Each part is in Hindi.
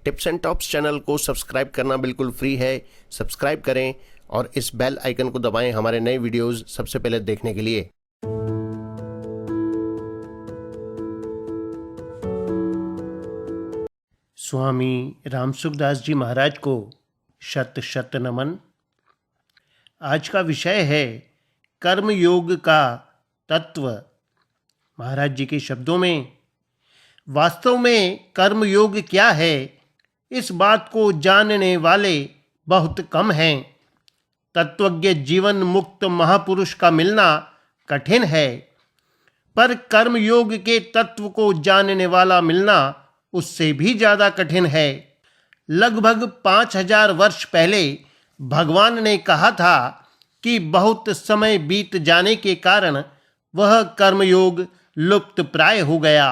टिप्स एंड टॉप्स चैनल को सब्सक्राइब करना बिल्कुल फ्री है। सब्सक्राइब करें और इस बेल आइकन को दबाएं हमारे नए वीडियोस सबसे पहले देखने के लिए। स्वामी रामसुखदास जी महाराज को शत शत नमन। आज का विषय है कर्म योग का तत्व। महाराज जी के शब्दों में, वास्तव में कर्म योग क्या है, इस बात को जानने वाले बहुत कम हैं। तत्वज्ञ जीवन मुक्त महापुरुष का मिलना कठिन है, पर कर्म योग के तत्व को जानने वाला मिलना उससे भी ज़्यादा कठिन है। लगभग 5000 वर्ष पहले भगवान ने कहा था कि बहुत समय बीत जाने के कारण वह कर्मयोग लुप्त प्राय हो गया।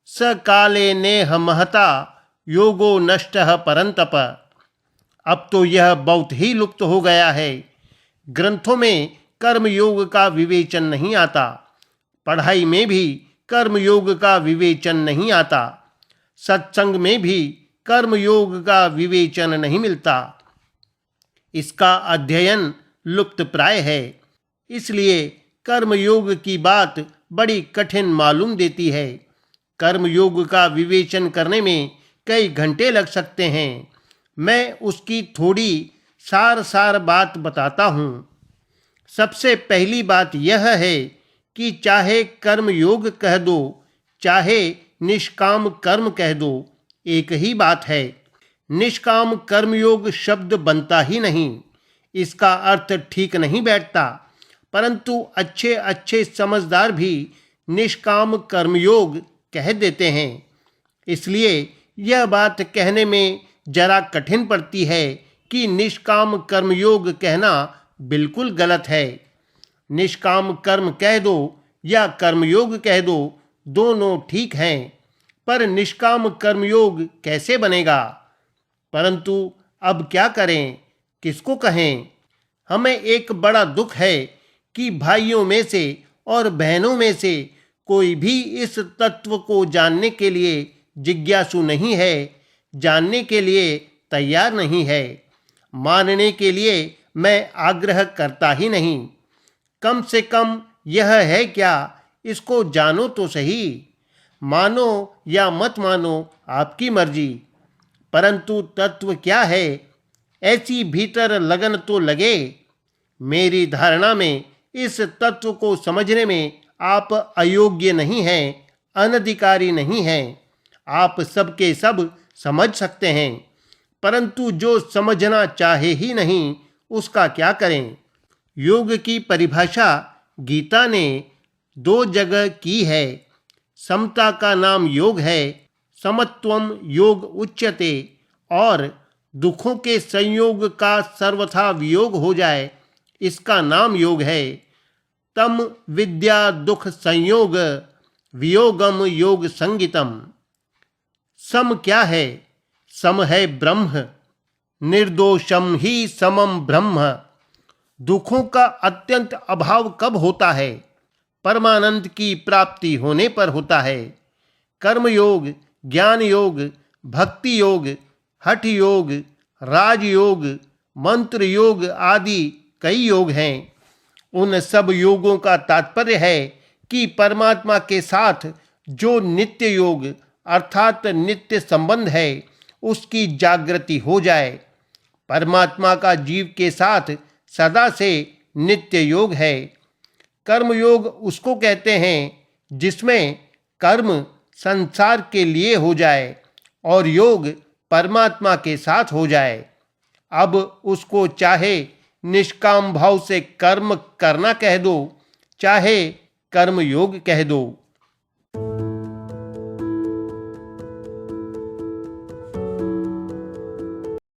स काले नेह महता योगो नष्टः परंतप। अब तो यह बहुत ही लुप्त हो गया है। ग्रंथों में कर्मयोग का विवेचन नहीं आता, पढ़ाई में भी कर्मयोग का विवेचन नहीं आता, सत्संग में भी कर्मयोग का विवेचन नहीं मिलता। इसका अध्ययन लुप्त प्राय है, इसलिए कर्मयोग की बात बड़ी कठिन मालूम देती है। कर्मयोग का विवेचन करने में कई घंटे लग सकते हैं। मैं उसकी थोड़ी सार बात बताता हूँ। सबसे पहली बात यह है कि चाहे कर्मयोग कह दो, चाहे निष्काम कर्म कह दो, एक ही बात है। निष्काम कर्मयोग शब्द बनता ही नहीं, इसका अर्थ ठीक नहीं बैठता। परंतु अच्छे अच्छे समझदार भी निष्काम कर्मयोग कह देते हैं। इसलिए यह बात कहने में जरा कठिन पड़ती है कि निष्काम कर्मयोग कहना बिल्कुल गलत है। निष्काम कर्म कह दो या कर्मयोग कह दो, दोनों ठीक हैं, पर निष्काम कर्मयोग कैसे बनेगा? परंतु अब क्या करें, किसको कहें? हमें एक बड़ा दुख है कि भाइयों में से और बहनों में से कोई भी इस तत्व को जानने के लिए जिज्ञासु नहीं है, जानने के लिए तैयार नहीं है। मानने के लिए मैं आग्रह करता ही नहीं। कम से कम यह है क्या, इसको जानो तो सही। मानो या मत मानो, आपकी मर्जी, परंतु तत्व क्या है, ऐसी भीतर लगन तो लगे। मेरी धारणा में इस तत्व को समझने में आप अयोग्य नहीं हैं, अनधिकारी नहीं हैं। आप सबके सब समझ सकते हैं, परंतु जो समझना चाहे ही नहीं, उसका क्या करें? योग की परिभाषा गीता ने 2 जगह की है। समता का नाम योग है, समत्वम योग उच्यते, और दुखों के संयोग का सर्वथा वियोग हो जाए, इसका नाम योग है। तम विद्या दुख संयोग वियोगम योग संगितम। सम क्या है? सम है ब्रह्म। निर्दोषम ही समम ब्रह्म। दुखों का अत्यंत अभाव कब होता है? परमानंद की प्राप्ति होने पर होता है। कर्मयोग, ज्ञान योग, भक्ति योग, हठ योग, राजयोग, मंत्र योग आदि कई योग हैं। उन सब योगों का तात्पर्य है कि परमात्मा के साथ जो नित्य योग अर्थात नित्य संबंध है, उसकी जागृति हो जाए। परमात्मा का जीव के साथ सदा से नित्य योग है। कर्म योग उसको कहते हैं जिसमें कर्म संसार के लिए हो जाए और योग परमात्मा के साथ हो जाए। अब उसको चाहे निष्काम भाव से कर्म करना कह दो, चाहे कर्म योग कह दो।